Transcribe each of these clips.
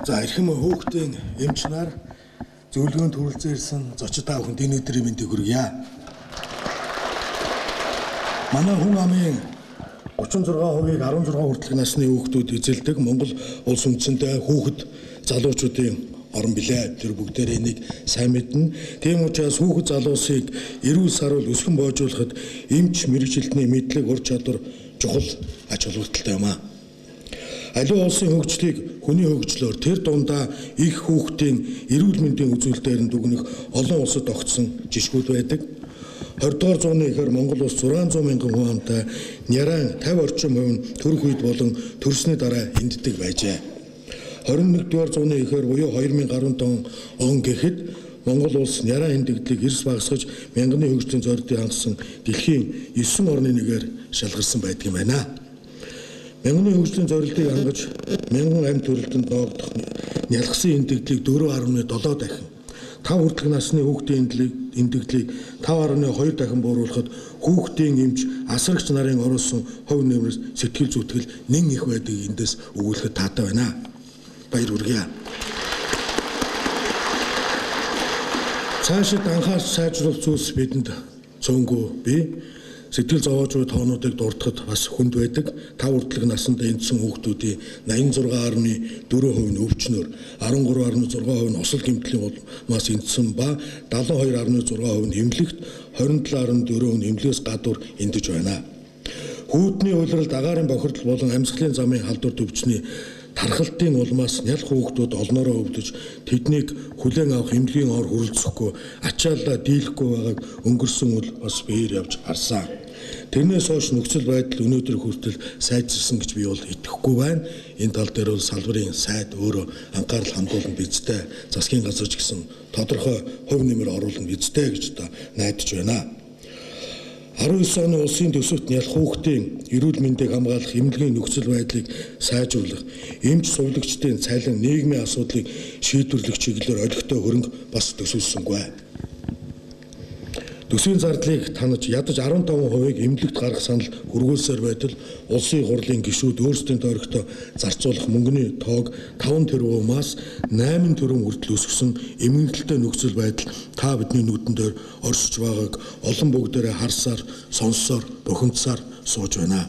За эрхэм хүүхдийн эмч нар зөвлөгөөнд хүрэлцээрсэн зочид та бүхэнд энэ өдрийн мэндийг хүргье. Манай хүн амын 36%-ийг 16 хүртэлх насны хүүхдүүд эзэлдэг Монгол улс үндэсэндээ хүүхэд залуучуудын орон билээ. Тэр бүгдээрээ энийг сайн мэднэ. Тийм учраас хүүхэд залуусыг эрүүл сарвал өсгөн боожуулахад эмч мэргэжилтний мэдлэг ур чадвар чухал ач холбогдолтой юм аа. Аливаа улсын хөгжлийг хүний хөгжлөөр тэр дундаа их хүүхдийн эрүүл мэндийн үзүүлэлтээр нь дүгнэх олон улсад огтсон жишгүүд байдаг. 20 дугаар зууны ихэр Монгол улс 600 мянган хүн амтай нярайн 50 орчим хувь нь төрөх үед болон төрсний дараа энддэг байжээ. 21 дугаар зууны ихэр буюу 2015 он гэхэд Монгол улс нярайн эндэгдлийг эрс багасгаж мянганы хөгжлийн зорилтыг хангасан дэлхийн 9 орны нэгээр шалгарсан байдаг юм байна. Мянганы хөгжлийн зорилтыг хангаж мянган амь төрөлтөнд ноогдох нялхсан эндэгдлийг 4.7 дахин 5 хүртэлх насны хүүхдийн эндэгдлийг 5.2 дахин бууруулахад хүүхдийн эмч асрагч нарын оруулсан хувь нэмрээс сэтгэл зүтгэл нэн их байдгийг эндээс өгүүлэхэд таатай байна. Баяр хүргэе. Цаашид анхаарч сайжруулах зүйлс бидэнд цөөнгүй бий. Сэтгэл зовоожгүй тоонуудыг дурдахад бас хүнд байдаг. 5 хүртэлх наснд эндсэн хүүхдүүдийн 86.4% нь өвчнөр, 13.6% нь осол гэмтлийн улмаас эндсэн ба 72.6% нь эмнэлэгт, 27.4% нь эмнэлгээс гадуур эндэж байна. Хүүдний улиралд агаарын бохирдол болон амьсгалын замын халдвар төвчний тархалтын улмаас нялх хүүхдүүд олноороо өвдөж тэднийг хүлээн авах эмнэлгийн ор хүрэлцэхгүй ачааллаа дийлэхгүй байгааг өнгөрсөн үл бас биеэр явж харсан. Тэрнээс хойш нөхцөл байдал өнөөдөр хүртэл сайжирсан гэж би бол итгэхгүй байна. Энэ тал дээр бол салбарын сайд өөрөө анхаарал хандуулна бидтэй, засгийн газар ч гэсэн тодорхой хувь нэмэр оруулна бидтэй гэж одоо найдаж байна. 19 оны улсын төсөвт нялх хүүхдийн эрүүл мэндийг хамгаалах эмнэлгийн нөхцөл байдлыг сайжруулах, эмч сувлагчдын цалин нийгмийн асуудлыг шийдвэрлэх чиглэлээр олигтой хөрөнгө бас төсөөлсөнгүй. Төсвийн зардлыг танаж ядаж 15%-ийг эмнэлэгт гаргах санал хүргүүлсээр байтал улсын хурлын гишүүд өөрсдийн тойрогтой зарцуулах мөнгөний тоог 5 тэрбумаас 8 тэрбум хүртэл өсгсөн эмгэнэлтэй нөхцөл байдал та бидний нүдэн дээр оршиж байгааг олон бүгдээрээ харсаар, сонссоор, бухимдсаар сууж байна.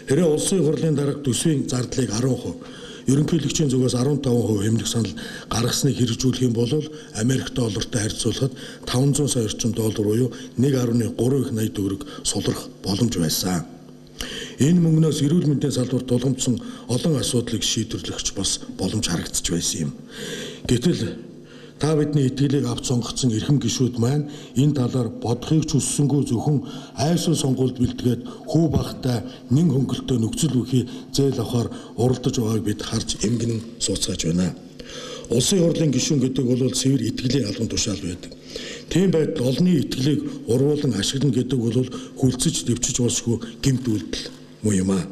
Хэрэг улсын хурлын дарга төсвийн зардлыг 10%, ерөнхийлөгчийн зүгээс 15% эмнэлэг санал гаргасныг хэрэгжүүлэх юм бол Америк доллартай харьцуулахад 500 сая орчим доллар буюу 1.3 их 80 төгрөг сулрах боломж байсан. Энэ мөнгнөөс эрүүл мэндийн салбарт тулгамдсан олон асуудлыг шийдвэрлэх бас боломж харагдаж байсан юм. Гэтэл та бидний итгэлийг авч сонгогдсон эрхэм гишүүд маань энэ талаар бодохыг ч хүссэнгүй зөвхөн айсуу сонгуульд бэлтгээд хүү багтай нэн хөнгөлтөө нөхцөл бүхий зээл авахар уралдаж байгааг бид харж эмгэнэн сууцгааж байна. Улсын хурлын гишүүн гэдэг бол цэвэр итгэлийн албан тушаал байдаг. Тийм байдал олонний итгэлийг урвуулан ашиглана гэдэг бол хүлцэж дэвчиж болшгүй гэмт үйлдэл муу юм аа.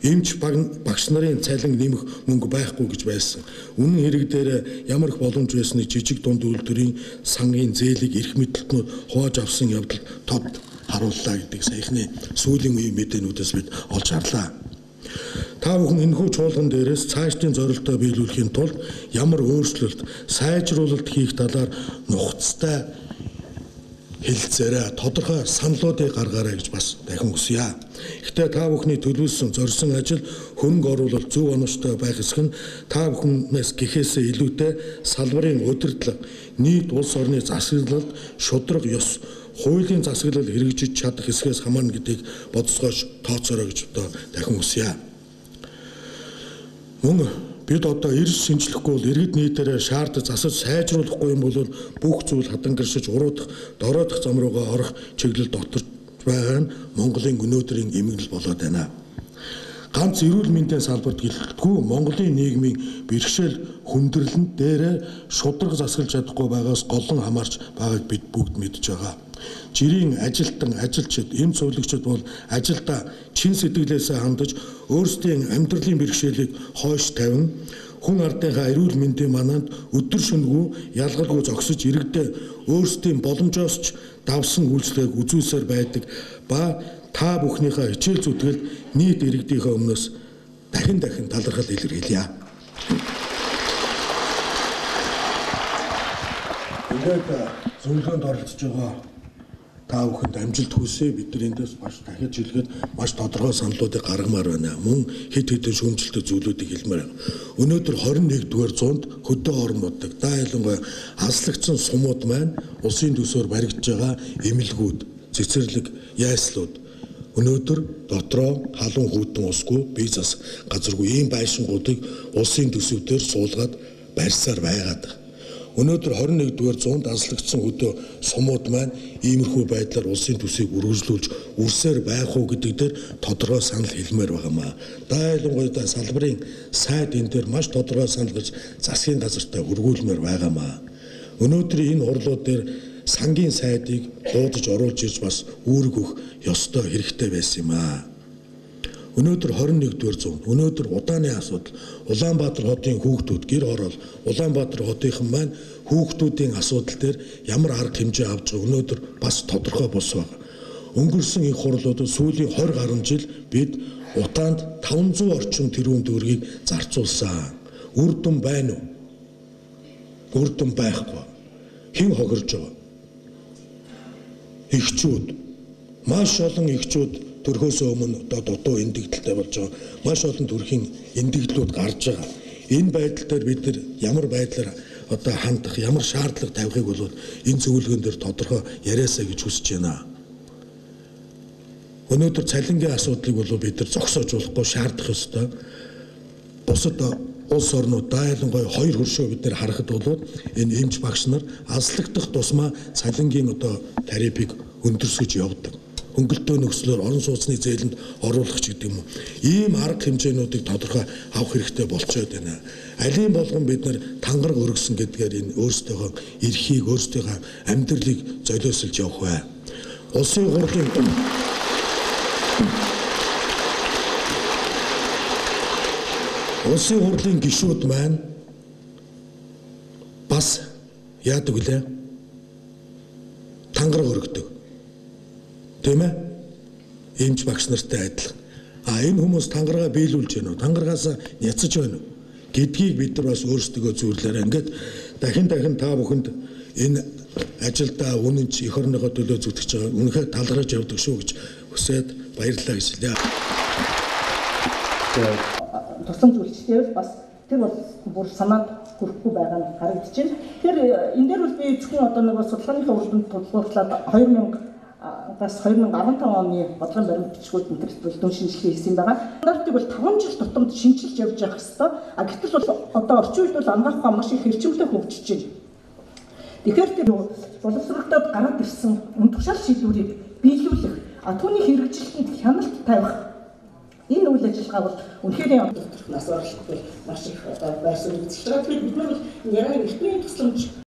Эмч багш нарын цалин нэмэх мөнгө байхгүй гэж байсан. Үнэн хэрэг дээр ямар их боломж байсныг жижиг дунд үйлдвэрийн сангийн зээлийг эрх мэдэлтнүүд хувааж авсан явдал тод харууллаа гэдэг саяхны сүүлийн үеийн мэдээнүүдээс бид олж харлаа. Та бүхэн энэхүү чуулган дээрээс цаашдын зорилтоо биелүүлэхийн тулд ямар өөрчлөлт, сайжруулалт хийх талаар нухацтай хэлэлцээрээ тодорхой саналуудыг гаргаарай гэж бас дахин хүсье. Гэхдээ та бүхний төлөвлөсөн зорьсон ажил хөрөнгө оруулалт зөв оновчтой байх хэсэг нь та бүхнээс гэхээсээ илүүтэй салбарын удирдлага, нийт улс орны засаглалд шударга ёс, хуулийн засаглал хэрэгжиж чадах хэсгээс хамаарна гэдгийг бодцоогооч тооцоорой гэж одоо дахин хүсье. Мөн бид одоо эрс шинжлэхгүй бол иргэд нийтээрээ шаардаж засаж сайжруулахгүй юм бол бүх зүйл хадангиршиж уруудах, дороодох зам руугаа орох чиглэл доторч байгаа нь Монголын өнөөдрийн эмгэнэл болоод байна. Ганц эрүүл мэндийн салбарт гэлтгүй Монголын нийгмийн бэрхшээл хүндрэлэнд дээрээ шударга засаглаж чадахгүй байгаас голлон хамаарч байгааг бид бүгд мэдж байгаа. Жирийн ажилтан, ажилчид, эмч сувлагчид бол ажилдаа чин сэтгэлээсээ хандаж өөрсдийн амьдралын бэрхшээлийг хойш тавин хүн ардынхаа эрүүл мэндийн манаанд өдөр шөнөгүй ялгаргүй зогсож иргэдээ өөрсдийн боломжоос ч давсан үйлчлэгийг үзүүлсээр байдаг ба та бүхнийхээ хичээл зүтгэлд нийт иргэдийнхээ өмнөөс дахин талархал илэрхийлье. Тэгээд зөвлөгөөнд оролцож байгаа та бүхэнд амжилт хүсье. Бид нар эндээс маш дахиж хэлгээд маш тодорхой саналуудыг гаргамаар байна. Мөн хэд хэдэн шүүмжлэлтэй зүйлүүдийг хэлмээр байна. Өнөөдөр 21-р зуунд хөдөө орнуудыг даа ялангуяа алслагдсан сумууд маань улсын төсөөр баригдж байгаа эмнэлгүүд, цэцэрлэг, яйслууд өнөөдөр дотроо халуун хүйтэн усгүй бие зас газаргүй ийм байшингуудыг улсын төсөвдөр суулгаад барьсаар байгаад байна. Өнөөдөр 21-р зуунд алслагдсан хөдөө сумууд маань иймэрхүү байдлаар улсын төсвийг үргэлжлүүлж үрсээр байх уу гэдэг дээр тодорхой санал хэлмээр байгаамаа. Даа ялангуяа салбарын сайд энэ дээр маш тодорхой санал гарч засгийн газартаа өргүүлмээр байгаамаа. Өнөөдөр энэ хурлууд дээр сангийн сайдыг дуудаж оруулж ирж бас үүрэг өгөх ёстой хэрэгтэй байсан юм аа. Өнөөдөр 21-р зуунд өнөөдөр удааны асуудал Улаанбаатар хотын хүүхдүүд гэр орол Улаанбаатар хотынхан маань хүүхдүүдийн асуудал дээр ямар арга хэмжээ авч байгаа өнөөдөр бас тодорхой бос байна. Өнгөрсөн их хурлуудад сүүлийн 20 гаруй жил бид утаанд 500 орчим тэрбум төгрөгийг зарцуулсан. Үр дүн байна уу? Үр дүн байхгүй. Хэн хохирж байгаа? Эхчүүд, маш олон эхчүүд төрхөөс өмнө одоо дутуу эндэгдэлтэй болж байгаа. Маш олон төрхийн эндэгдлүүд гарч байгаа. Энэ байдал дээр бид нар ямар байдлаар одоо хандах, ямар шаардлага тавихыг бол энэ зөвлөгөөн дээр тодорхой яриасаа гэж хүсэж байна. Өнөөдөр цалингийн асуудлыг бол бид нар зогсоож болохгүй шаардах ёстой. Бусад улс орнууд даа ялангуяа хоёр хөршөө бид нар харахад бол энэ эмч багш нар алслагдах тусмаа цалингийн одоо тарифыг өндөрсгөж явдаг. Хөнгөлтөө нөхцлөөр орон сууцны зээлэнд оруулах ч гэдэг юм уу. Ийм арга хэмжээнүүдийг тодорхой авах хэрэгтэй болчиход байна. Алийн болгон бид нар тангараг өргөсөн гэдгээр энэ өөрсдийнхөө эрхийг, өөрсдийнхөө амьдралыг золиослж явах бай. Улсын хурлын гишүүд маань бас яадаг үлээ? Тангараг өргөдөг. Тийм ээ? Эмч багш нартай адилхан. Энэ хүмүүс тангараа биелүүлж байна уу? Тангарагаас няцаж байна уу? Гэдгийг бид нар бас өөрсдөө зөвлөөр. Ингээд дахин та бүхэнд энэ ажилдаа үнэнч эх орныхоо төлөө зүтгэж байгаа үнэхээр талархаж явдаг шүү гэж хүсээд баярлалаа гэж хэлье. Тусламж үйлчлээл бас тэр бол бүр санаанд хүрэхгүй байгаа нь харагдаж байна. Тэгэхээр энэ дээр бол би зөвхөн одоо нэг судалгааныхаа үр дүнд тулгуурлаад 2015 оны бодлогын баримт бичгүүд энэ төр дүн шинжилгээ хийсэн байгаа. Стандартыг бол 5 жил тутамд шинжилж явж явах хэрэгтэй. Гэтэл бол одоо орчин үед бол анагаах ухаан маш их хэрэгжүүлэлт хөгжиж байна. Тэгэхээр тэр боловсролтой гараад ирсэн тушаал шийдвэрийг биелүүлэх, түүний хэрэгжилтэнд хяналт тавих энэ үйл ажиллагаа бол үнэхээр нас орлоготой маш их байрсан үзэж байгаа. Бид нар бол яг эртний тусламж